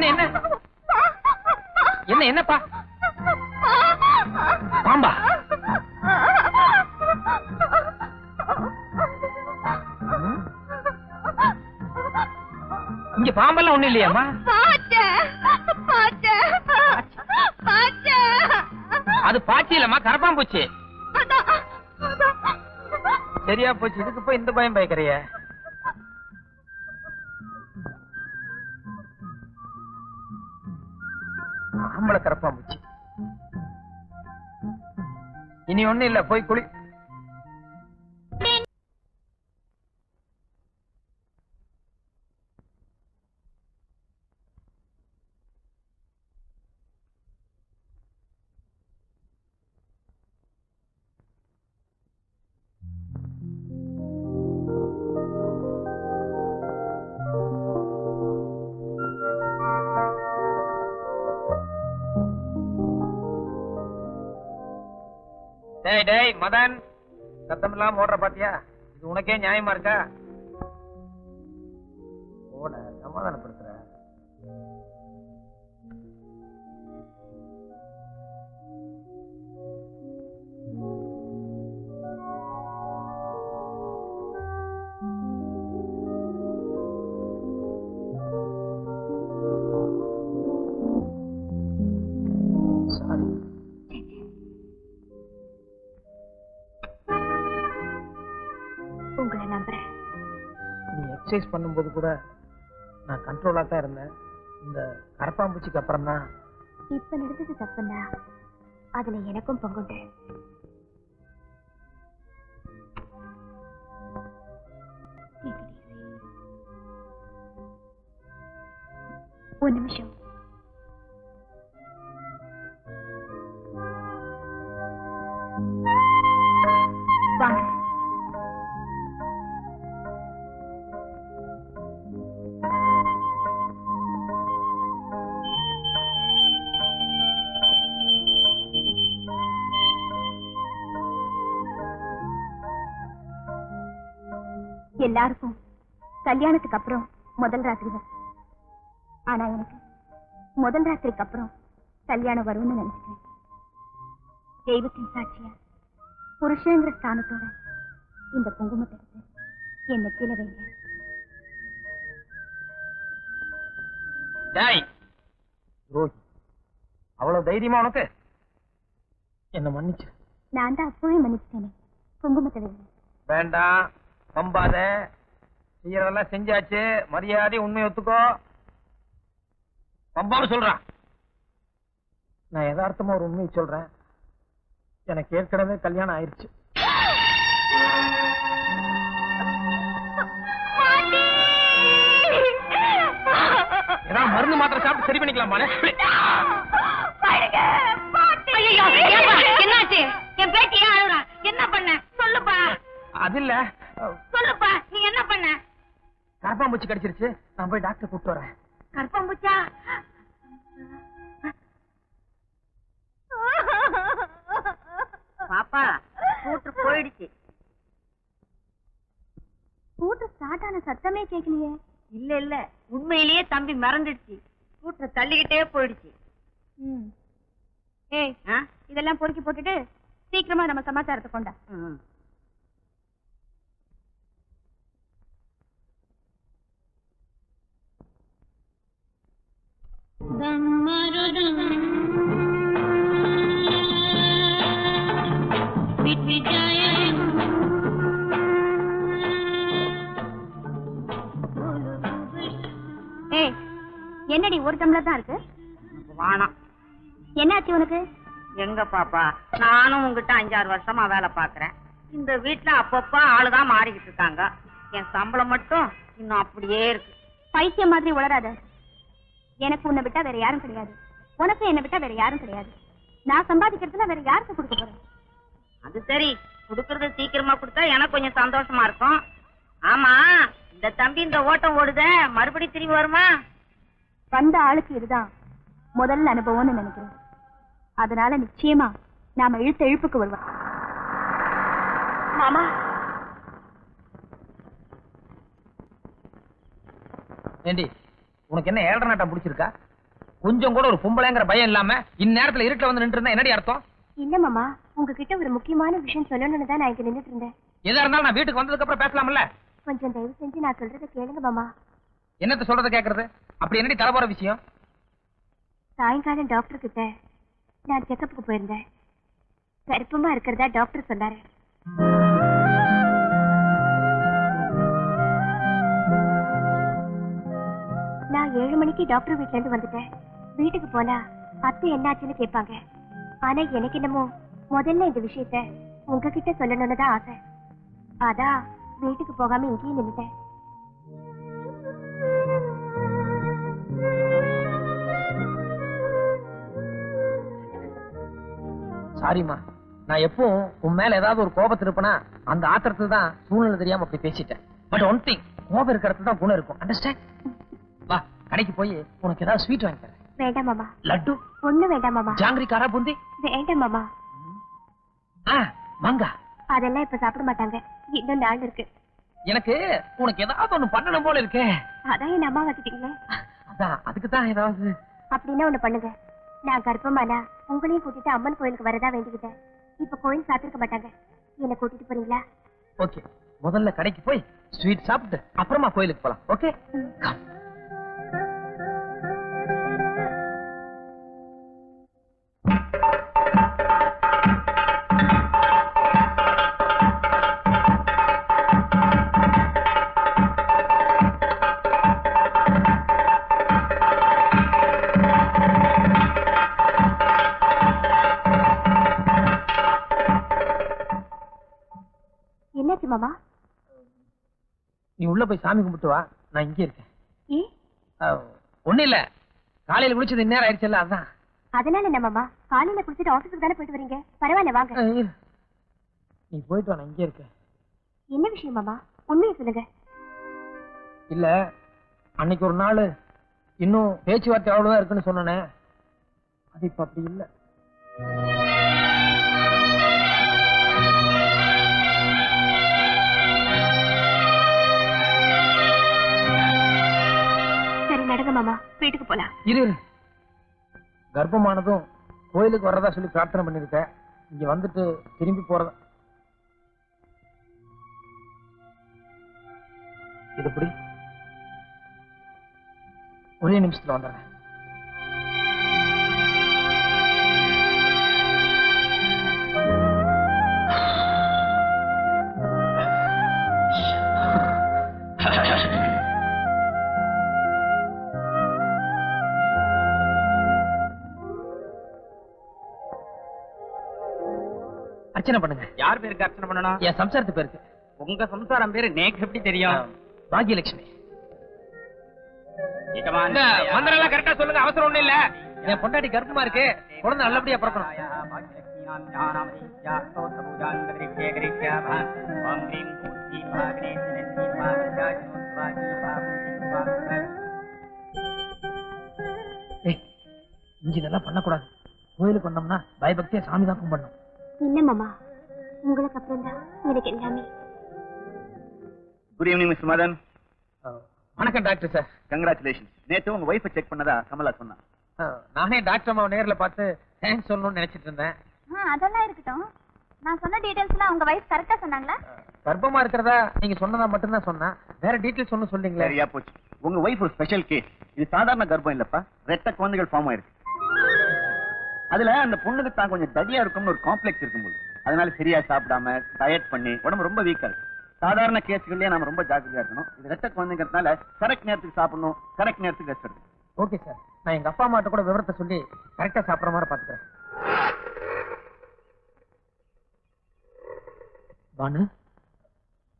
என்ன என்ன என்ன என்னப்பா? பாம்பா? இங்க பாம்பெல்லாம் ஒண்ணு இல்லையாமா? அது பாச்சி இல்லம்மா, கரப்பாம்பூச்சி. சரியா போச்சு. இதுக்கு போய் இந்த பயம் பயக்கிறிய? ஆம்பளை கரப்பாம்பூச்சி. இனி ஒண்ணு இல்ல, போய் குளி. டேய் டேய் மதன், சத்தம் ஓடுற பாத்தியா? இது உனக்கே நியாயமா இருக்கா? ஓட சமாதானப்படுத்துற. எக்ஸசைஸ் பண்ணும்போது கூட நான் கண்ட்ரோலா தான் இருந்தேன். இந்த கரப்பாம்பூச்சிக்கு அப்புறம் தான் இப்ப நடந்தது தப்புன்னா அதுல எனக்கும் பங்குண்டு. ஒரு நிமிஷம். வாங்க. எல்லாருக்கும் கல்யாணத்துக்கு அப்புறம் முதல் ராத்திரி வரும். ஆனா எனக்கு முதல் ராத்திரிக்கு அப்புறம் கல்யாணம் வரும்னு நினைச்சுக்கிறேன். தெய்வத்தின் சாட்சியா புருஷங்கிற ஸ்தானத்தோட இந்த குங்குமத்தை எடுத்து என் நெத்தியில வைங்க. அவ்வளவு தைரியமா உனக்கு? என்ன மன்னிச்சு. நான் தான் அப்பவே மன்னிச்சுட்டேனே. குங்குமத்தை வைங்க. வேண்டாம், நம்பாத. செய்யறதெல்லாம் செஞ்சாச்சு. மரியாதை உண்மை ஒத்துக்கோ. நம்பாம சொல்றான். நான் யதார்த்தமா ஒரு உண்மையை சொல்றேன். எனக்கு ஏற்கனவே கல்யாணம் ஆயிடுச்சு. ஏதாவது மருந்து மாத்திரை சாப்பிட்டு சரி பண்ணிக்கலாமா? என்னாச்சு? என் பேட்டியா அழுறா? என்ன பண்ண சொல்லுப்பா. அது இல்ல, சொல்லுப்பா, நீ என்ன பண்ண? கரப்பாம்பூச்சி கடிச்சிருச்சு. நான் போய் டாக்டர் கூப்பிட்டு வரேன். கரப்பாம்பூச்சா? பாப்பா, ஸ்கூட்டர் போயிடுச்சு. ஸ்கூட்டர் ஸ்டார்ட் ஆன சத்தமே கேட்கலையே. இல்ல இல்ல, உண்மையிலேயே தம்பி மறந்துடுச்சு. ஸ்கூட்டர் தள்ளிக்கிட்டே போயிடுச்சு. ஏய், இதெல்லாம் பொறுக்கி போட்டுட்டு சீக்கிரமா நம்ம சமாச்சாரத்தை கொண்டா. ஏய், என்னடி ஒரு டம்ளர் தான் இருக்கு? வாணம். என்னாச்சு உனக்கு? எங்க பாப்பா, நானும் உங்ககிட்ட 5-6 வருஷமா வேலை பாக்குறேன். இந்த வீட்டுல அப்பப்ப ஆளுதான் மாறிக்கிட்டு இருக்காங்க. என் சம்பளம் மட்டும் இன்னும் அப்படியே இருக்கு. பைத்தியம் மாதிரி உளராத. எனக்கு உன்னை விட்டா வேற யாரும் கிடையாது. உனக்கு என்னை விட்டா வேற யாரும் கிடையாது. நான் சம்பாதிக்கிறதுல வேற யாருக்கு கொடுக்க போறேன்? அது சரி, குடுக்கறது சீக்கிரமா கொடுத்தா எனக்கு கொஞ்சம் சந்தோஷமா இருக்கும். ஆமா, இந்த தம்பி இந்த ஓட்டம் ஓடுத மறுபடியும் திரும்பி வருமா? வந்த ஆளுக்கு இதுதான் முதல் அனுபவம்னு நினைக்கிறேன். அதனால நிச்சயமா நாம இழுத்த இழுப்புக்கு வருவோம். மாமா, ஏண்டி உனக்கு என்ன 7.5 நாட்டம் பிடிச்சிருக்கா? கொஞ்சம் கூட ஒரு பொம்பளைங்கிற பயம் இல்லாம இந்நேரத்துல இருட்டுல வந்து நின்று இருந்தா என்னடி அர்த்தம்? இல்ல மாமா, உங்ககிட்ட ஒரு முக்கியமான விஷயம் சொல்லணும்னு தான் நான் இங்க நின்னுட்டு இருந்தேன். எதா இருந்தாலும் நான் வீட்டுக்கு வந்ததுக்கு அப்புறம் பேசலாம்ல. கொஞ்சம் தயவு செஞ்சு நான் சொல்றதை கேளுங்க மாமா. என்னத்த சொல்றத கேக்குறது? அப்படி என்னடி தலை போற விஷயம்? சாயங்காலம் டாக்டர் கிட்ட நான் செக்கப்புக்கு போயிருந்தேன். கர்ப்பமா இருக்கிறதா டாக்டர் சொன்னாரு. நான் 7 மணிக்கு டாக்டர் வீட்ல இருந்து வந்துட்டேன். வீட்டுக்கு போனா அத்தை என்னாச்சுன்னு கேட்பாங்க. ஆனா எனக்கு என்னமோ முதல்ல இந்த விஷயத்த உங்ககிட்ட சொல்லணும்னு தான் ஆசை. அதான் வீட்டுக்கு போகாம இங்கேயே நின்னுட்டேன். சாரிமா, நான் எப்பவும் உன் மேல ஏதாவது ஒரு கோபத்தில் இருப்பேனா அந்த ஆத்திரத்துல தான் சூழ்நிலை தெரியாம அப்படி பேசிட்டேன். பட் ஒன் திங், கோபம் இருக்கிறது தான் குணம் இருக்கும். அண்டர்ஸ்டாண்ட்? வா, கடைக்கு போய் உனக்கு ஏதாவது ஸ்வீட் வாங்கி தரேன். வேண்டாம் மாமா. லட்டு? ஒண்ணு வேண்டாம் மாமா. ஜாங்கிரி, காரா பூந்தி? வேண்டாம் மாமா. மாங்கா? அதெல்லாம் இப்ப சாப்பிட மாட்டாங்க. இன்னும் நாள் இருக்கு. எனக்கு உனக்கு ஏதாவது ஒண்ணு பண்ணணும் போல இருக்கே. அதான் என் அம்மா வச்சுட்டீங்களே. அதான் அதுக்கு தான் ஏதாவது. அப்படின்னா ஒண்ணு பண்ணுங்க. நான் கர்ப்பமானா உங்களையும் கூட்டிட்டு அம்மன் கோயிலுக்கு வரதா வேண்டிக்கிட்டேன். இப்ப கோயில் சாத்திருக்க மாட்டாங்க. என்ன கூட்டிட்டு போறீங்களா? ஓகே, முதல்ல கடைக்கு போய் ஸ்வீட் சாப்பிட்டு அப்புறமா கோயிலுக்கு போலாம். ஓகே? என்னாச்சு மாமா? நீ உள்ள போய் சாமி கும்பிட்டு வா, நான் இங்கே இருக்கேன். ஏன்? ஒண்ணு இல்ல, காலையில குளிச்சது இந்நேரம் ஆயிடுச்சுல்ல, அதான். அதனால என்ன மாமா, காலையில குளிச்சுட்டு ஆபீஸுக்கு தானே போயிட்டு வரீங்க. பரவாயில்ல, வாங்க. நீ போயிட்டு வா, நான் இங்கே இருக்கேன். என்ன விஷயம் மாமா? உண்மையை சொல்லுங்க. இல்ல, அன்னைக்கு ஒரு நாள் இன்னும் பேச்சுவார்த்தை அவ்வளவுதான் இருக்குன்னு சொன்னேனே, அது இப்ப அப்படி இல்ல. சரி, நடங்க மாமா, வீட்டுக்கு போலாம். இரு, கர்ப்பமானதும் கோயிலுக்கு வர்றதா சொல்லி பிரார்த்தனை பண்ணிருக்க. இங்க வந்துட்டு திரும்பி போறதா. இது எப்படி? ஒரே நிமிஷத்துல வந்துடுறேன். அர்ச்சனை பண்ணுங்க. யார் பேருக்கு அர்ச்சனை பண்ணணும்? என் சம்சாரத்து பேருக்கு. உங்க சம்சாரம் பேரு நேக்கு எப்படி தெரியும்? பாகியலட்சுமி. மந்திரம் கரெக்டா சொல்லுங்க, அவசரம் ஒண்ணு இல்ல. என் பொண்டாட்டி கர்ப்பமா இருக்கு, குழந்தை நல்லபடியா பிறக்கணும். இங்க இதெல்லாம் பண்ணக்கூடாது. கோயிலுக்கு வந்தோம்னா பயபக்தியா சாமி தான் கும்பிடணும். இல்ல மாமா, உங்களுக்கு அப்புறம் தான் எனக்கு எல்லாமே. Good evening mister Madan. வணக்கம் டாக்டர் சார். கங்க்ராச்சுலேஷன்ஸ். நேத்து உங்க வைஃபை செக் பண்ணதா கமலா சொன்னா. நானே டாக்டர் அம்மாவை நேர்ல பார்த்து தேங்க்ஸ் சொல்லணும்னு நினைச்சிட்டு இருந்தேன். அதெல்லாம் இருக்கட்டும். நான் சொன்ன டீடைல்ஸ்லாம் உங்க வைஃப் கரெக்டா சொன்னாங்களா? கர்ப்பமா இருக்கிறதா நீங்க சொன்னதா மட்டும்தான் சொன்னா, வேற டீடைல்ஸ் ஒன்னும் சொல்றீங்களா? சரியா போச்சு. உங்க வைஃப் ஒரு ஸ்பெஷல் கேஸ். இது சாதாரண கர்ப்பம் இல்லப்பா, ரெட்ட குழந்தைகள் ஃபார்ம் ஆயிருக்கு. அதுல அந்த பொண்ணுக்கு தான் கொஞ்சம் தடியா இருக்கும்னு ஒரு காம்ப்ளெக்ஸ் இருக்கும்போது, அதனால சரியா சாப்பிடாம டயட் பண்ணி உடம்பு ரொம்ப வீக்கா இருக்கு. சாதாரண கேஸ்கள்லயே நாம ரொம்ப ஜாக்கிரதையா இருக்கணும். இது ரெட்ட குழந்தைங்கிறதுனால கரெக்ட் நேரத்துக்கு சாப்பிடணும், கரெக்ட் நேரத்துக்கு ரெஸ்ட் எடுக்கணும். ஓகே சார், நான் எங்க அப்பா அம்மாட்ட கூட விவரத்தை சொல்லி கரெக்டா சாப்பிடுற மாதிரி பாத்துக்கிறேன். பானு,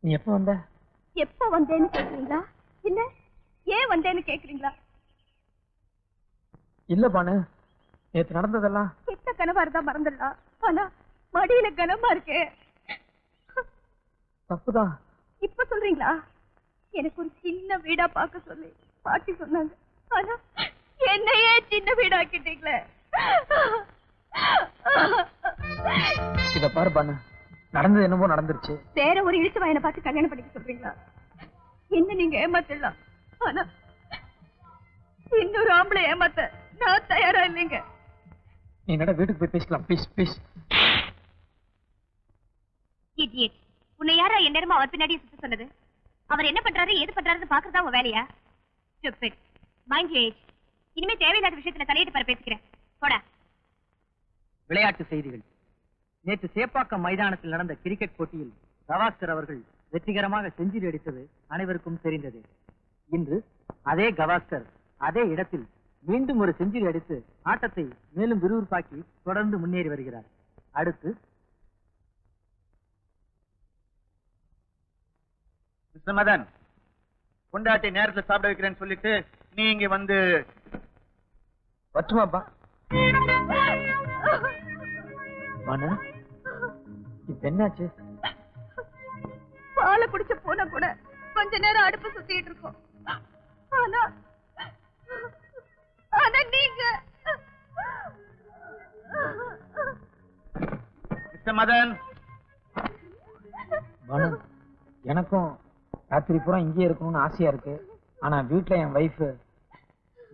நீ எப்ப வந்த? எப்ப வந்தேன்னு கேக்குறீங்களா இல்ல ஏன் வந்தேன்னு கேக்குறீங்களா? இல்ல பானு, நேத்து நடந்ததெல்லாம் கிட்ட கனவா இருந்தா மறந்துடலாம். ஆனா மடியில கனமா இருக்கே. தப்புதான். இப்ப சொல்றீங்களா? எனக்கு ஒரு சின்ன வீடா பார்க்க சொல்லி பாட்டி சொன்னாங்க. ஆனா என்னையே சின்ன வீடாக்கிட்டீங்களே. இத பாரு பானு, நடந்தது என்னமோ நடந்துருச்சு. வேற ஒரு இழுத்து வாயனை பார்த்து கல்யாணம் பண்ணிக்க சொல்றீங்களா? என்ன நீங்க ஏமாத்தலாம், ஆனா இன்னொரு ஆம்பளை ஏமாத்த நான் தயாரா இல்லைங்க. நீ என்னடா வீட்டுக்கு போய் பேசிக்கலாம் ப்ளீஸ் ப்ளீஸ். இடியட். உன்னை யாரா எந்நேரமா அவர் பின்னாடியே சுத்த சொன்னது? அவர் என்ன பண்றாரு ஏது பண்றாருன்னு பாக்குறதா உன் வேலையா? ஸ்டூபிட். Mind you age. இனிமே தேவையில்லாத விஷயத்துல தலையிட்டு பாரு பேசிக்கிறேன். போடா. விளையாட்டு செய்திகள். நேற்று சேப்பாக்கம் மைதானத்தில் நடந்த கிரிக்கெட் போட்டியில் கவாஸ்கர் அவர்கள் வெற்றிகரமாக செஞ்சுரி அடித்தது அனைவருக்கும் தெரிந்தது. இன்று அதே கவாஸ்கர் அதே இடத்தில் மீண்டும் ஒரு செஞ்சுரி அடித்து ஆட்டத்தை மேலும் விறுவிறுப்பாக்கி தொடர்ந்து முன்னேறி வருகிறார். அடுத்து மிஸ்டர் மதன், கொண்டாட்டி நேரத்துல சாப்பிட வைக்கிறேன்னு சொல்லிட்டு நீ இங்க வந்து வச்சுமாப்பா. இப்ப என்னாச்சு? பாலை குடிச்ச போனா கூட கொஞ்ச நேரம் அடுப்பு சுத்திட்டு இருக்கோம். ஆனா நீங்க மிஸ்டர் மதன். எனக்கும் ராத்திரி பூரா இங்கே இருக்கணும்னு ஆசையா இருக்கு. ஆனா வீட்டுல என் வைஃப்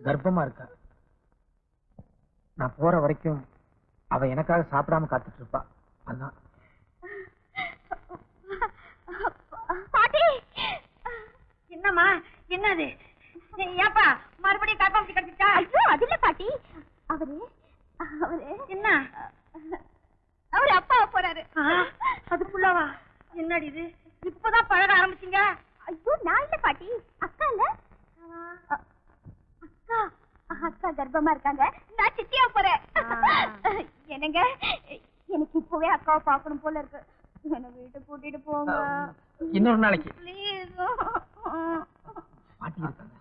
கர்ப்பமா இருக்கா. நான் போற வரைக்கும் அவ எனக்காக சாப்பிடாம காத்துட்டு இருப்பா. அதான். பாட்டி, என்னம்மா என்னது? ஏப்பா மறுபடியும் கர்ப்பம் கிடைச்சிட்டா? ஐயோ அது இல்ல பாட்டி. அவரு என்ன? அவரு அப்பா போறாரு. அதுக்குள்ளவா? என்னடி இது இப்பதான் பழக ஆரம்பிச்சீங்க? ஐயோ நான் இல்ல பாட்டி, அக்கா இல்ல. அக்கா கர்ப்பமா இருக்காங்க. நான் சித்தியா போறேன். என்னங்க, எனக்கு இப்பவே அக்காவை பாக்கணும் போல இருக்கு. என்ன வீட்டுக்கு கூட்டிட்டு போங்க. இன்னொரு நாளைக்கு. ப்ளீஸ். பாட்டி இருக்காங்க.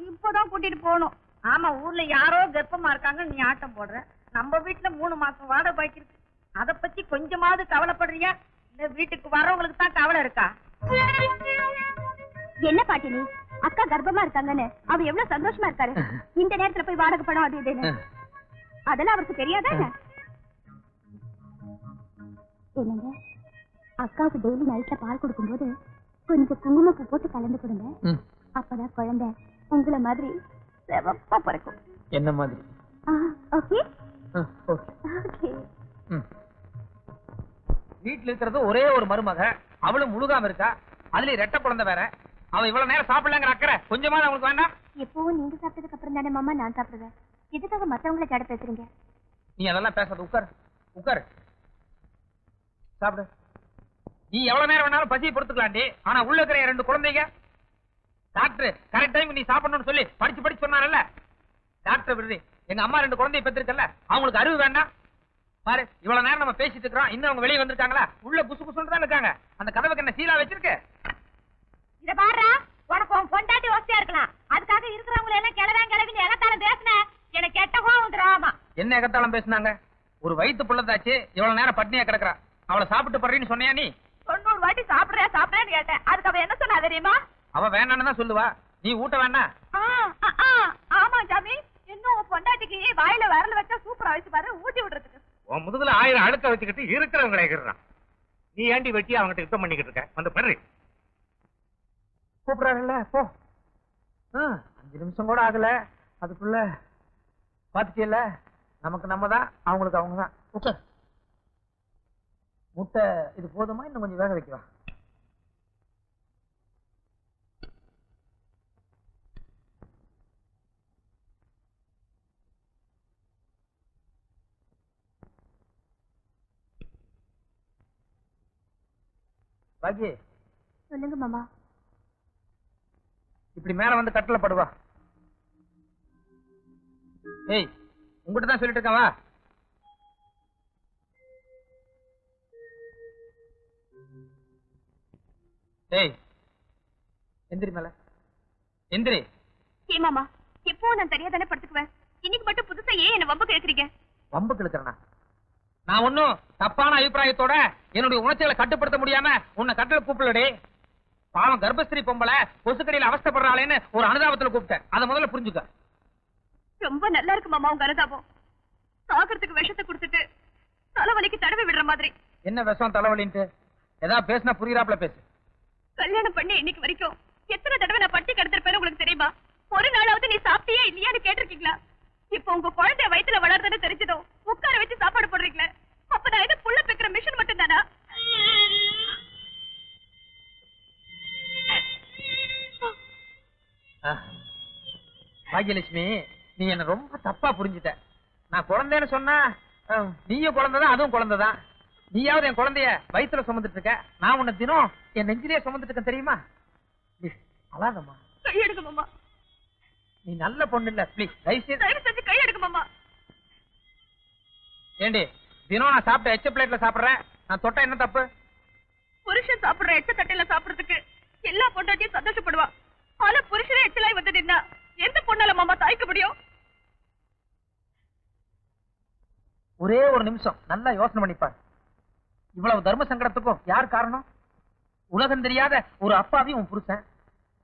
இப்பதான் கூட்டிட்டு போகணும். ஆமா, ஊர்ல யாரோ கர்ப்பமா இருக்காங்க, நீ ஆட்டம் போடுற. நம்ம வீட்டுல 3 மாசம் வாடகை பாக்கி இருக்கு. அத பத்தி கொஞ்சமாவது கவலைப்படுறியா? இந்த வீட்டுக்கு வர்றவங்களுக்கு தான் கவலை இருக்கா? என்ன பாட்டி நீ? அக்கா கர்ப்பமா இருக்காங்கன்னு அவர் எவ்வளவு சந்தோஷமா இருக்காரு. இந்த நேரத்துல போய் வாடகை படம் அது இதுன்னு அதெல்லாம் அவருக்கு தெரியாதா? என்னங்க, அக்காவுக்கு டெய்லி நைட்ல பால் கொடுக்கும்போது கொஞ்சம் குங்குமப்பூ போட்டு கலந்து கொடுங்க. அப்பதான் குழந்தை உங்களை மாதிரி சிவப்பா பிறக்கும். என்ன மாதிரி? Okay okay. வீட்டுல இருக்கிறது ஒரே ஒரு மருமக, அவளும் முழுகாம இருக்கா. அதுல ரெட்ட குழந்தை வேற. அவ இவ்வளவு நேரம் சாப்பிடலங்கிற அக்கறை கொஞ்சமாவது அவங்களுக்கு வேண்டாம்? எப்பவும் நீங்க சாப்பிட்டதுக்கு அப்புறம் தானே மாமா நான் சாப்பிடுவேன். எதுக்காக மத்தவங்களை ஜட பேசுறீங்க? நீ அதெல்லாம் பேசாத. உட்கார் உட்கார், சாப்பிடு. நீ எவ்வளவு நேரம் வேணாலும் பசியை பொறுத்துக்கலாண்டி. ஆனா உள்ள இருக்கிற 2 குழந்தைங்க டாக்டர் கரெக்ட் டைம் நீ சாப்பிடணும்னு சொல்லி படிச்சு சொன்னாரல்ல. டாக்டர் விடுதி எங்க அம்மா 2 குழந்தைய பெற்றிருக்கல, அவங்களுக்கு அறிவு வேண்டாம்? பாரு, இவ்வளவு நேரம் நம்ம பேசிட்டு இருக்கிறோம், இன்னும் அவங்க வெளியே வந்திருக்காங்களா? உள்ள புசு புசுன்னு தான் இருக்காங்க. அந்த கதவுக்கு என்ன சீலா வச்சிருக்கு? இத பாருடா, உனக்கு உன் பொண்டாட்டி வசதியா இருக்கலாம், அதுக்காக இருக்கிறவங்க எல்லாம் கிளவின்னு எகத்தால பேசுன எனக்கு கெட்ட கோவம் வந்துடும். என்ன எகத்தாலம் பேசுனாங்க? ஒரு வயிற்று புள்ளதாச்சு, இவ்வளவு நேரம் பட்னியா கிடக்குறா. அவளை சாப்பிட்டு படுறீன்னு சொன்னியா நீ? 90 வாட்டி சாப்பிடுறேன்னு கேட்டேன். அதுக்கு அவ என்ன சொன்னா தெரியுமா? அவ வேண்டான்னு தான் சொல்லுவா. நீ ஊட்ட வேண்டாம்? ஆமா ஜாமி, இன்னும் உன் பொண்டாட்டிக்கு வாயில விரல் வச்சா சூப்பரா வச்சு பாரு, ஊட்டி விடுறதுக்கு. உன் முதுகுல 1000 அழுக்க வச்சுக்கிட்டு இருக்கிறவங்களை எகிறான். நீ ஏண்டி வெட்டி அவங்ககிட்ட யுத்தம் பண்ணிக்கிட்டு இருக்க? வந்து பண்றி கூப்பிடாருல்ல, போ. 5 நிமிஷம் கூட ஆகல, அதுக்குள்ள பாத்துட்டியல்ல. நமக்கு நம்ம தான், அவங்களுக்கு அவங்க தான். உட்கார். முட்டை இது போதுமா, இன்னும் கொஞ்சம் வேக வைக்கவா? பாக்கி சொல்லுங்க மாமா. இப்படி மேல வந்து கட்டல படுவா. ஏய், உங்ககிட்ட தான் சொல்லிட்டு இருக்கேன், வா. ஏய், எந்திரி மேல, எந்திரி. ஏ மாமா, எப்போ நான் சரியா தானே படுத்துக்குவேன். இன்னைக்கு மட்டும் புதுசா ஏன் என்ன வம்பு கேக்குறீங்க? வம்பு கிழக்கிறனா? நான் ஒன்னும் தப்பான அபிப்பிராயத்தோட என்னுடைய உணர்ச்சிகளை கட்டுப்படுத்த முடியாம உன்னை கட்டளை கூப்பிடலடி. பாவம் கர்ப்பஸ்திரி பொம்பளை கொசுக்கடியில் அவஸ்தப்படுறாளேன்னு ஒரு அனுதாபத்துல கூப்பிட்டேன். அதை முதல்ல புரிஞ்சுக்க. ரொம்ப நல்லா இருக்கு மாமா உங்க அனுதாபம். சாகறதுக்கு விஷத்தை கொடுத்துட்டு தலைவலிக்கு தடவை விடுற மாதிரி. என்ன விஷம் தலைவலின்ட்டு? ஏதாவது பேசினா புரியுறாப்ல பேசு. கல்யாணம் பண்ணி இன்னைக்கு வரைக்கும் எத்தனை தடவை நான் பட்டி கிடந்திருப்பேன்னு உங்களுக்கு தெரியுமா? ஒரு நாளாவது நீ சாப்பிட்டியா இல்லையான்னு கேட்டிருக்கீங்களா? இப்ப பாக்கியலட்சுமி, நீ என்ன ரொம்ப தப்பா புரிஞ்சுட்ட. நான் குழந்தைன்னு சொன்னா நீயும் குழந்தைதான், அதுவும் குழந்தைதான். நீயாவது என் குழந்தைய வயித்துல சுமந்துட்டு இருக்க, நான் உன்னை தினம் என் நெஞ்சிலேயே சுமந்துட்டு இருக்கேன் தெரியுமா? ப்ளீஸ் அழாதம்மா. கை எடுக்க மாமா. நீ நல்ல பொண்ணு இல்ல, ப்ளீஸ் தயவு செஞ்சு கை எடுக்க மாமா. ஏண்டி தினம் நான் சாப்பிட்ட எச்ச பிளேட்ல சாப்பிடுறேன், நான் தொட்டா என்ன தப்பு? புருஷன் சாப்பிடுற எச்ச தட்டையில சாப்பிடுறதுக்கு எல்லா பொண்டாட்டியும் சந்தோஷப்படுவா. ஆனா புருஷனே எச்சலாய் வந்து நின்னா எந்த பொண்ணால மாமா தாய்க்க முடியும்? ஒரே ஒரு நிமிஷம் நல்லா யோசனை பண்ணிப்பார். இவ்வளவு தர்ம சங்கடத்துக்கும் யார் காரணம்? உலகம் தெரியாத ஒரு அப்பாவி உன் புருஷன்.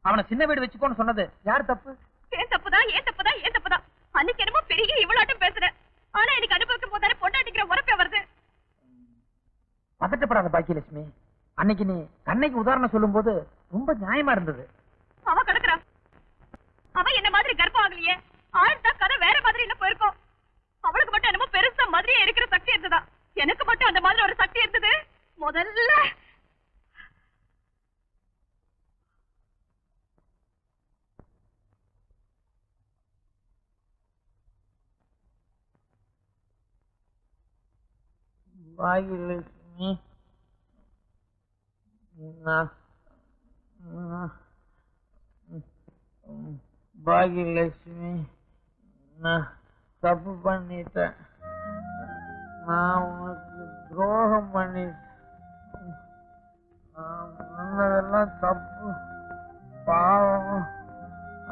அவனை சின்ன வீடு வச்சுக்கோன்னு சொன்னது யார் தப்பு? ஏன் தப்புதான், ஏன் தப்புதான், ஏன் தப்புதான். அன்னைக்கு என்னமோ பெரிய இவ்வளோட்டம் பேசுறேன். ஆனா எனக்கு அனுபவிக்கும் போதானே பொண்டாட்டிக்கிற உரப்பே வருது. பதட்டப்படாத பாக்கியலட்சுமி. அன்னைக்கு நீ கண்ணைக்கு உதாரணம் சொல்லும் போது ரொம்ப நியாயமா இருந்தது. அவ கிடக்குறா. அவ என்ன மாதிரி கர்ப்பம் ஆகலையே. ஆழ்த்தா கதை வேற மாதிரி என்ன போயிருக்கோம். அவளுக்கு மட்டும் என்னமோ பெருசா மாதிரியே இருக்கிற சக்தி இருந்ததா? எனக்கு மட்டும் அந்த மாதிரி ஒரு சக்தி இருந்தது. முதல்ல பாக்கியலட்சுமி, பாக்கியலட்சுமி, நான் தப்பு பண்ணிட்டேன். நான் உனக்கு துரோகம் பண்ணிட்டேன். நான் பண்ணதெல்லாம் தப்பு, பாவம்.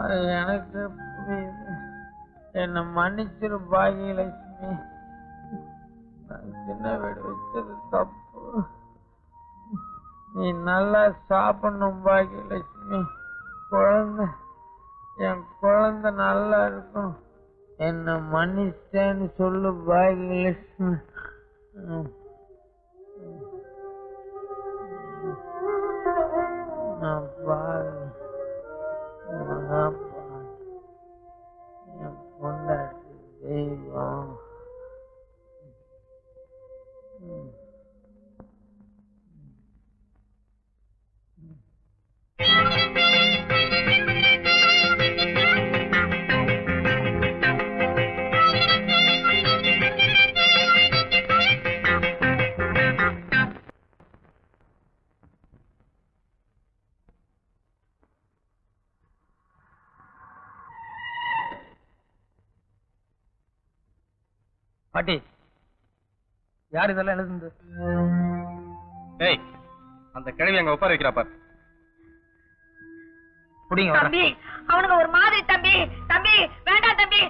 அது எனக்கு புரியுது. என்னை மன்னிச்சிரு பாக்கியலட்சுமி. நான் சின்ன வீடு வச்சது தப்பு. நீ நல்லா சாப்பிடணும் பாக்கியலட்சுமி. என் குழந்தை நல்லா இருக்கும். என்ன மன்னிச்சேன்னு சொல்லு பாக்கியலட்சுமி. நான் பாரு என் பொண்டாட்டி தெய்வம். பாட்டி, யார் இதெல்லாம் எழுதுந்து? ஏய், அந்த கிழவி அங்க உட்கார வைக்கிறா பாரு. புடிங்க. தம்பி, அவனுங்க ஒரு மாதிரி. தம்பி தம்பி வேண்டாம் தம்பி.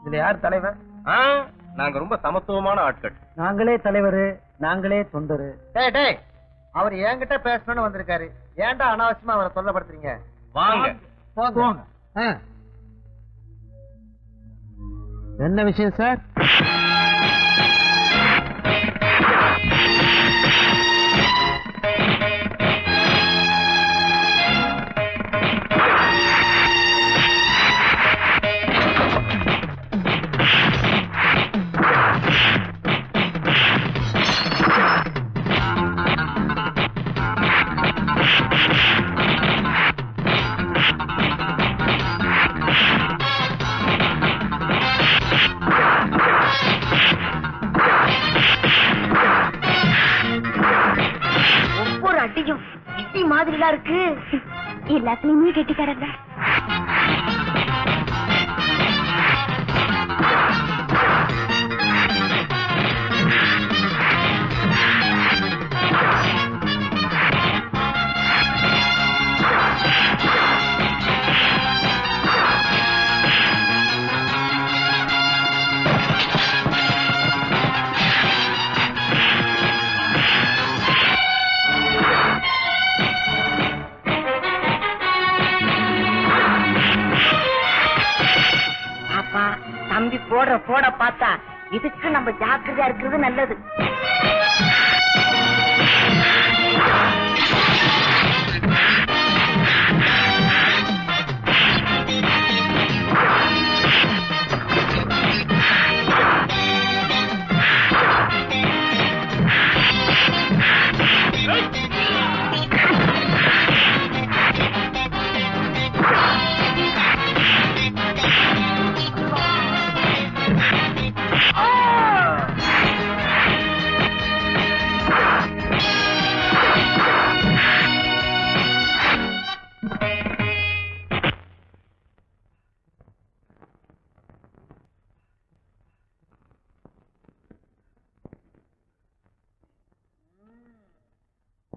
இதுல யார் தலைவர்? நாங்க ரொம்ப சமத்துவமான ஆட்கள். நாங்களே தலைவரு, நாங்களே தொண்டரு. டேய் டேய், அவர் என்கிட்ட பேசணும்னு வந்திருக்காரு. ஏன்டா அனாவசியமா அவரை தொல்லப்படுத்துறீங்க? வாங்க. போங்க. என்ன விஷயம் சார்? ஒவ்வொரு அடியும் இடி மாதிரிலாம் இருக்கு. எல்லாத்துலயுமே கெட்டிக்காரங்க. தம்பி போட பார்த்தா இதுக்கு நம்ம ஜாக்கிரதையா இருக்கிறது நல்லது.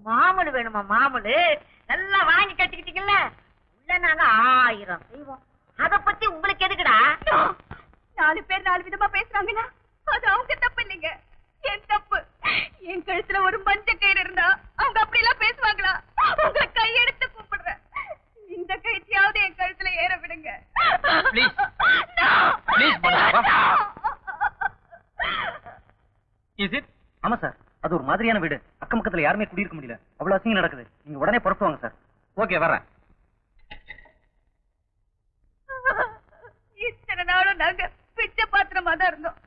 மாமூலு வேணுமா? மாமூலு நல்லா வாங்கி கட்டிக்கிட்டீங்கல்ல, உள்ள நாங்க 1000 செய்வோம். அத பத்தி உங்களுக்கு எதுக்குடா? 4 பேர் 4 விதமா பேசுறாங்கன்னா அது அவங்க தப்பு இல்லைங்க, என் தப்பு. என் கழுத்துல ஒரு மஞ்ச கயிறு இருந்தா அவங்க அப்படி எல்லாம் பேசுவாங்களா? உங்களை கையெடுத்து கூப்பிடுறேன், இந்த கயிற்றையாவது என் கழுத்துல ஏற விடுங்க. Please. Please, is it? ஆமா சார், அது ஒரு மாதிரியான வீடு. அக்கம் பக்கத்துல யாருமே குடியிருக்க முடியல, அவ்வளவு அசிங்கம் நடக்குது. நீங்க உடனே புறப்பட்டு வாங்க சார். ஓகே, வரேன். இத்தனை நாளும் நாங்க பிச்சை பாத்திரமா தான் இருந்தோம்,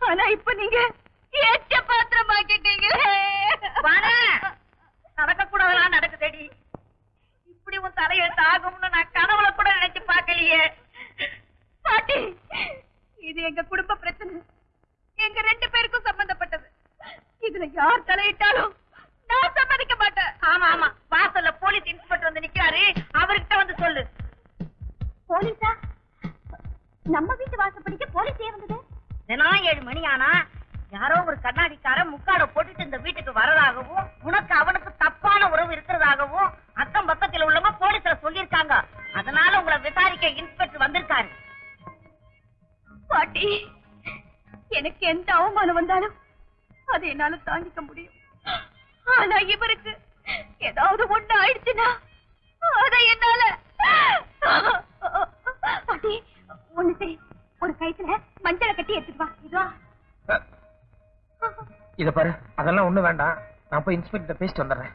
ஆனா இப்ப நீங்க ஏச்ச பாத்திரமாக்கிட்டீங்க. நடக்க கூடாதெல்லாம் நடக்குதடி. இப்படி உன் தலையெழுத்து ஆகும்னு நான் கனவுல கூட நினைச்சு பார்க்கலையே. பாட்டி, இது எங்க குடும்ப பிரச்சனை, எங்க 2 பேருக்கும் சம்பந்தப்பட்டது. இதுல யார் தலையிட்டாலும் நான் சம்மதிக்க மாட்டேன். ஆமா ஆமா, வாசல்ல போலீஸ் இன்ஸ்பெக்டர் வந்து நிக்கிறாரு, அவர்கிட்ட வந்து சொல்லு. போலீஸா? நம்ம வீட்டு வாசப்படிக்கு போலீஸ் ஏன் வந்தது? தினம் 7 மணி ஆனா யாரோ ஒரு கண்ணாடிக்கார முக்காட போட்டுட்டு இந்த வீட்டுக்கு வரதாகவும், உனக்கு அவனுக்கு தப்பான உறவு இருக்கிறதாகவும் அக்கம் பக்கத்தில் உள்ளவங்க போலீஸ்ல சொல்லியிருக்காங்க. அதனால உங்களை விசாரிக்க இன்ஸ்பெக்டர் வந்திருக்காரு. பாட்டி, எனக்கு எந்த அவமானம் வந்தாலும் அதை என்னால தாங்கிக்க முடியும். ஆனா இவருக்கு ஏதாவது ஒண்ணு ஆயிடுச்சுன்னா அதை என்னால. பாட்டி, ஒண்ணு செய், ஒரு கயித்துல மஞ்சளை கட்டி எடுத்துட்டு வா. இதோ. இத பாரு, அதெல்லாம் ஒண்ணு வேண்டாம், நான் போய் இன்ஸ்பெக்டர் பேசிட்டு வந்துடுறேன்.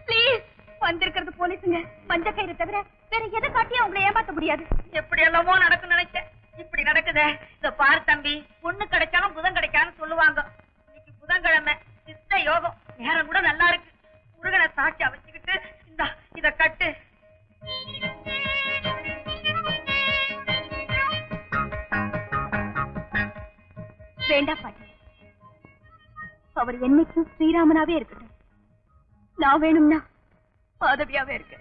ப்ளீஸ், வந்திருக்கிறது போலீஸுங்க. மஞ்ச கயிறு தவிர வேற எதை காட்டி அவங்களை ஏமாத்த முடியாது. எப்படி எல்லாமோ நடக்கும் நினைச்சேன், இப்படி நடக்குதே. இத பாரு தம்பி, பொண்ணு கிடைச்சாலும் புதன் கிடைக்கான்னு சொல்லுவாங்க. இன்னைக்கு புதன்கிழமை, சித்த யோகம், நேரம் கூட நல்லா இருக்கு. முருகனை சாட்சியா வச்சுக்கிட்டு இந்த இத கட்டு. வேண்டாம் பாட்டி, அவர் என்னைக்கும் ஸ்ரீராமனாவே இருக்கட்டும். நான் வேணும்னா மாதவியாவே இருக்க.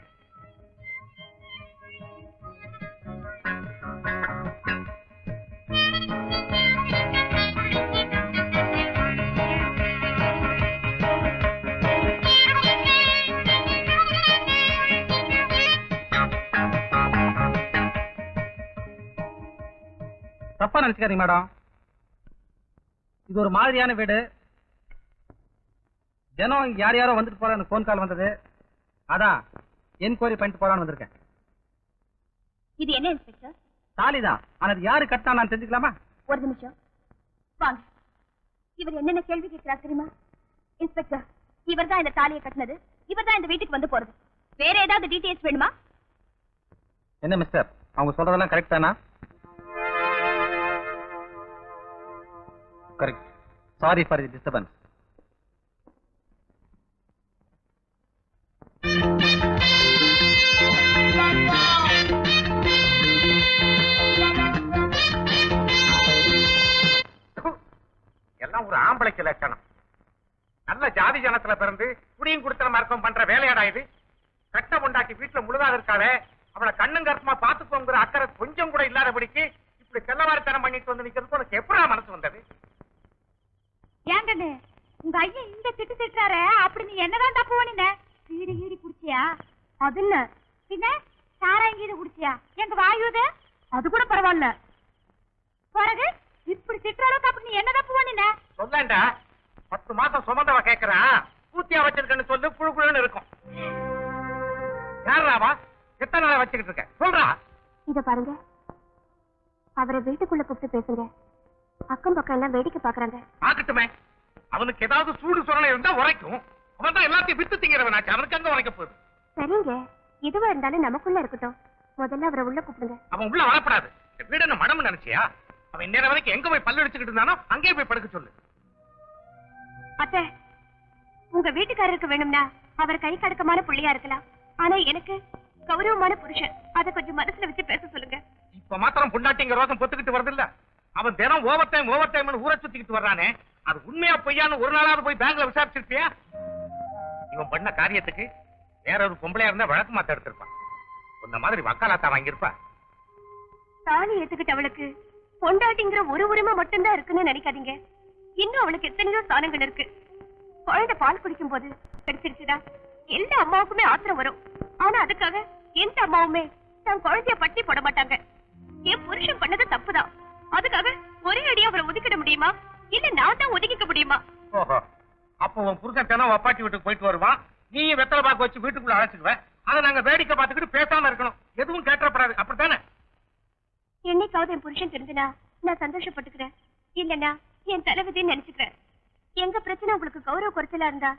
தப்பா நினைச்சுக்காதீங்க மேடம், இது ஒரு மாதிரியான வீடு. தினம் யார் யாரோ வந்துட்டு போறான்னு போன் கால் வந்தது, அதான் என்கொயரி பண்ணிட்டு போறான்னு வந்திருக்கேன். இது என்ன இன்ஸ்பெக்டர்? தாலிதான், ஆனா அது யாரு கட்டா நான் தெரிஞ்சுக்கலாமா? ஒரு நிமிஷம் வாங்க. இவர் என்னென்ன கேள்வி கேட்கிறார் தெரியுமா? இன்ஸ்பெக்டர், இவர் தான் இந்த தாலியை கட்டினது, இவர் தான் இந்த வீட்டுக்கு வந்து போறது. வேற ஏதாவது டீடைல்ஸ் வேணுமா? என்ன மிஸ்டர், அவங்க சொல்றதெல்லாம் கரெக்ட் தானா? Correct. Sorry for the disturbance. எல்லாம் ஒரு ஆம்பளைக்கு லட்சணம். நல்ல ஜாதி ஜனத்துல பிறந்து குடியும் குடுத்தன மார்க்கம் பண்ற வேலையாடா இது. கட்டம் உண்டாக்கி வீட்டுல முழுதாக இருக்காளே, அவளை கண்ணும் கருத்துமா பாத்துக்கோங்கிற அக்கறை கொஞ்சம் கூட இல்லாதபடிக்கு இப்படி செல்லவாரித்தனம் பண்ணிட்டு வந்து நிக்கிறதுக்கு உனக்கு எப்படா மனசு வந்தது? ஏங்கண்ணு, உங்க ஐயா இந்த திட்டு திட்டுறாரு, அப்படி நீ என்னதான் தப்பு பண்ணின? கீடி கீடி குடிச்சியா? அது இல்ல பின்ன சாராங்கீடு குடிச்சியா? எங்க வாயுது அது கூட பரவாயில்ல. பிறகு இப்படி திட்டுற அளவுக்கு அப்படி நீ என்ன தப்பு பண்ணின? சொல்லேன்டா, 10 மாசம் சுமந்தவ கேக்குறான், பூத்தியா வச்சிருக்கன்னு சொல்லு, குழு குழுன்னு இருக்கும். யாராவா எத்தனை நாளா வச்சுக்கிட்டு இருக்க சொல்றா. இத பாருங்க, அவரை வீட்டுக்குள்ள கூப்பிட்டு பேசுங்க. அக்கம் பக்கம் எல்லாம் வேடிக்கை பாக்குறாங்க. ஆகட்டுமே, அவனுக்கு ஏதாவது சூடு சொரணை இருந்தா உரைக்கும். அவன் தான் எல்லாத்தையும் வித்து திங்கிறவனாச்சு, அவனுக்கு அங்க உரைக்க போகுது. சரிங்க, எதுவா இருந்தாலும் நமக்குள்ள இருக்கட்டும். முதல்ல அவரை உள்ள கூப்பிடுங்க. அவன் உள்ள வரப்படாது. வீடு என்ன மடம் நினைச்சியா? அவன் இந்நேரம் வரைக்கும் எங்க போய் பல்லு அடிச்சுக்கிட்டு இருந்தானோ அங்கே போய் படுக்க சொல்லு. அத்தை, உங்க வீட்டுக்காரருக்கு வேணும்னா அவர் கை கடக்கமான புள்ளியா இருக்கலாம், ஆனா எனக்கு கௌரவமான புருஷன். அதை கொஞ்சம் மனசுல வச்சு பேச சொல்லுங்க. இப்ப மாத்திரம் பொண்டாட்டிங்க ரோசம் பொத்துக்கிட்டு வருது இல்ல? அவன் தினம் ஓவர் டைம் ஊரை சுத்திக்கிட்டு வர்றானே, அது உண்மையா பொய்யான்னு ஒரு நாளாவது போய் பேங்க்ல விசாரிச்சிருப்பியா? இவன் பண்ண காரியத்துக்கு வேற ஒரு பொம்பளையா இருந்தா வழக்கு மாத்த எடுத்திருப்பான். உன்ன மாதிரி வக்காலாத்தா வாங்கியிருப்பா. தாலி ஏத்துக்கிட்டு அவளுக்கு பொண்டாட்டிங்கிற ஒரு உரிமை மட்டும்தான் இருக்குன்னு நினைக்காதீங்க. இன்னும் அவளுக்கு எத்தனையோ ஸ்தானங்கள் இருக்கு. குழந்தை பால் குடிக்கும் போது கிடைச்சிருச்சுடா எல்லா அம்மாவுக்குமே ஆத்திரம் வரும். ஆனா அதுக்காக எந்த அம்மாவுமே தன் குழந்தைய பட்டி போட மாட்டாங்க. என் புருஷன் பண்ணது தப்புதான். அதுக்காக ஒரே அடியா அவரை ஒதுக்கிட முடியுமா? இல்ல நான் தான் ஒதுக்கிக்க முடியுமா? ஓஹோ, அப்போ உன் புருஷன் தினம் அப்பாட்டி வீட்டுக்கு போயிட்டு வருவான், நீயும் வெத்தலை பாக்கு வச்சு வீட்டுக்குள்ள அழைச்சிக்குவ. அதை நாங்க வேடிக்கை பார்த்துக்கிட்டு பேசாம இருக்கணும், எதுவும் கேட்டப்படாது, அப்படித்தானே? என்னைக்காவது என் புருஷன் தெரிஞ்சுனா நான் சந்தோஷப்பட்டுக்கிறேன், இல்லன்னா என் தலைவிதின்னு நினைச்சுக்கிறேன். எங்க பிரச்சனை உங்களுக்கு கௌரவ குறைச்சலா இருந்தா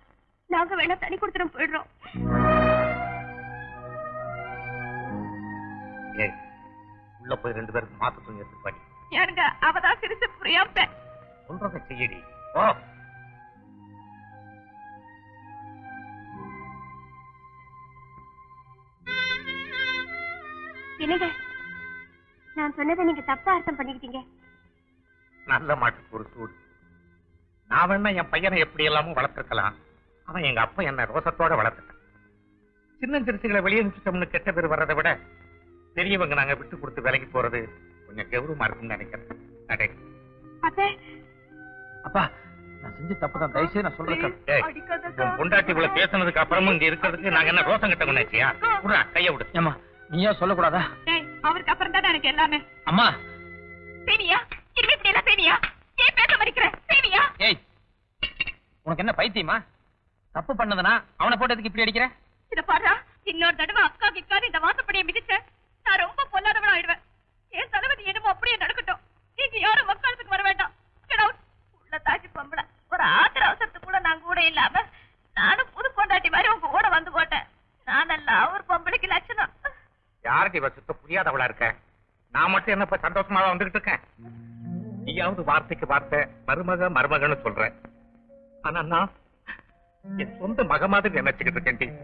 நாங்க வேணா தனி கொடுத்துரும் போயிடுறோம். ஏய், உள்ள போய் 2 பேருக்கு மாத்து துணி எடுத்து பாடி. யாருங்க அவதான் சிரிச்சு புரியாம சொல்றதை செய்யடி. ஓ, என்னங்க நான் சொன்னதை நீங்க தப்பா அர்த்தம் பண்ணிக்கிட்டீங்க. நல்ல மாட்டுக்கு ஒரு சூடு. நான் வேணா என் பையனை எப்படி எல்லாமும் வளர்த்துக்கலாம், அவன் எங்க அப்பா என்ன ரோசத்தோட வளர்த்துட்டான். சின்ன சிறுசுகளை வெளியே அனுப்பிச்சிட்டோம்னு கெட்ட பேர் வர்றதை விட பெரியவங்க நாங்க விட்டு கொடுத்து வேலைக்கு போறது கொஞ்சம் கௌரவமா இருக்கும்னு நினைக்கிறேன். அடே அத்தை, அப்பா நான் செஞ்ச தப்புதான், தயவுசெய்து நான் சொல்றேன். ஏய், உன் பொண்டாட்டி இவ்வளவு பேசுனதுக்கு அப்புறமும் இங்க இருக்கிறதுக்கு நாங்க என்ன ரோசம் கட்ட கொண்டாச்சியா? விடுறா, கைய விடு. ஏமா நீ ஏன் சொல்லக்கூடாதா? அவருக்கு அப்புறம் தான் எனக்கு எல்லாமே. அம்மா சேனியா இனிமே இப்படி எல்லாம் சேனியா ஏன் பேச மறிக்கிற? சேனியா ஏய், உனக்கு என்ன பைத்தியமா? தப்பு பண்ணதுனா அவனை போட்டதுக்கு இப்படி அடிக்கிற? இத பாரு, இன்னொரு தடவை அக்கா கிக்காது இந்த வாசப்படியை மிதிச்ச நான் ரொம்ப பொல்லாதவனா ஆயிடுவேன். என் தலைவதி என்னமோ அப்படியே நடக்கட்டும். நீங்க யாரும் வக்காலத்துக்கு வர வேண்டாம். உள்ள தாக்கி பொம்பளை ஒரு ஆத்திர அவசரத்துக்கு கூட நான் கூட இல்லாம நானும் புது பொண்டாட்டி மாதிரி உங்க கூட வந்து போட்டேன். நானெல்லாம் ஒரு பொம்பளைக்கு லட்சணம். யாருக்கு இவ சுத்த புரியாதவளா இருக்க? நான் மட்டும் என்னப்ப சந்தோஷமா வந்துகிட்டு இருக்கேன். நீயாவது வார்த்தைக்கு வார்த்தை மருமக மருமகன்னு சொல்ற. ஆனா நான் என் சொந்த மக மாதிரி நினைச்சுக்கிட்டு இருக்கேன்.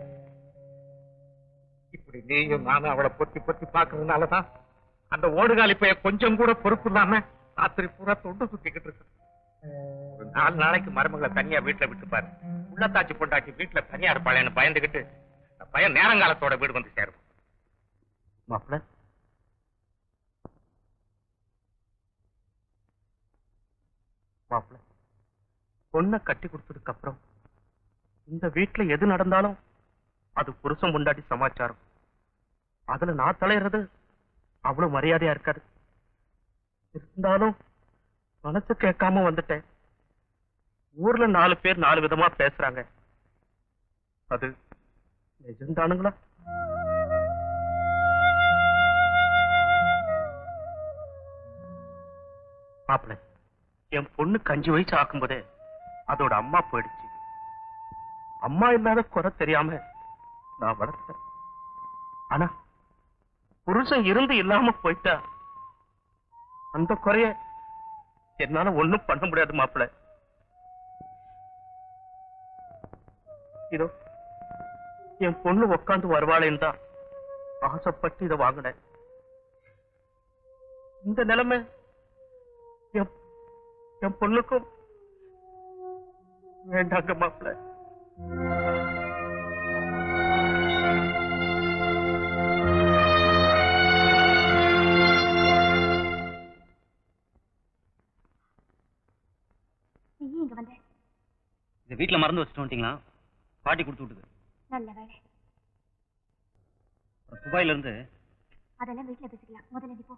இப்படி நீயும் நானும் அவளை பொத்தி பொத்தி பாக்குறதுனாலதான் அந்த ஓடுகாலி பைய கொஞ்சம் கூட பொறுப்பு இல்லாம ராத்திரி பூரா தொண்டு சுத்திக்கிட்டு இருக்கு. ஒரு 4 நாளைக்கு மருமகளை தனியா வீட்டுல விட்டு பாரு, உள்ளத்தாச்சி பொண்டாச்சி வீட்டுல தனியா இருப்பாளேன்னு பயந்துகிட்டு பையன் நேரங்காலத்தோட வீடு வந்து சேரும். மாப்பிள்ள, மாப்பிள்ள, பொண்ணை கட்டி கொடுத்ததுக்கு அப்புறம் இந்த வீட்டுல எது நடந்தாலும் அது புருஷன் முண்டாட்டி சமாச்சாரம். அதுல நான் தலையிறது அவ்வளவு மரியாதையா இருக்காது. இருந்தாலும் மனசு கேட்காம வந்துட்டேன். ஊர்ல 4 பேர் 4 விதமா பேசுறாங்க. அது நிஜம்தானுங்களா? மாப்பிள்ள, என் பொண்ணு 5 வயசு ஆக்கும்போதே அதோட அம்மா போயிடுச்சு. அம்மா இல்லாத குறை தெரியாம நான் வளர்த்தேன். ஆனா புருஷன் இருந்து இல்லாம போயிட்டா அந்த குறைய என்னால ஒண்ணும் பண்ண முடியாது. மாப்பிள்ள, இதோ என் பொண்ணு உட்காந்து வருவாளேன்னு தான் ஆசைப்பட்டு இதை வாங்கினேன். இந்த நிலைமை என் பொண்ணுக்கும் வேண்டாங்க மாப்பிள்ள. நீ இங்க வந்த? இந்த வீட்டுல மறந்து வச்சுட்டு வந்துட்டீங்களா? பாட்டி கொடுத்து விட்டுது. நல்ல வேலை. துபாயில இருந்து அதெல்லாம் வீட்டுல பேசிக்கலாம், முதல்ல நீ போ.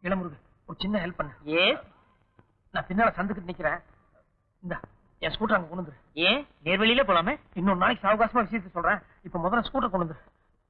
இளமுருகு, ஒரு சின்ன ஹெல்ப் பண்ண. ஏன்? நான் பின்னால சந்துக்கிட்டு நிக்கிறேன். இந்த என் ஸ்கூட்டர் அங்க கொண்டு வந்துரு. ஏன் நேர்வழியில போலாமே? இன்னொரு நாளைக்கு சாவகாசமா விஷயத்தை சொல்றேன். இப்ப முதல்ல ஸ்கூட்டர் கொண்டு வந்துரு.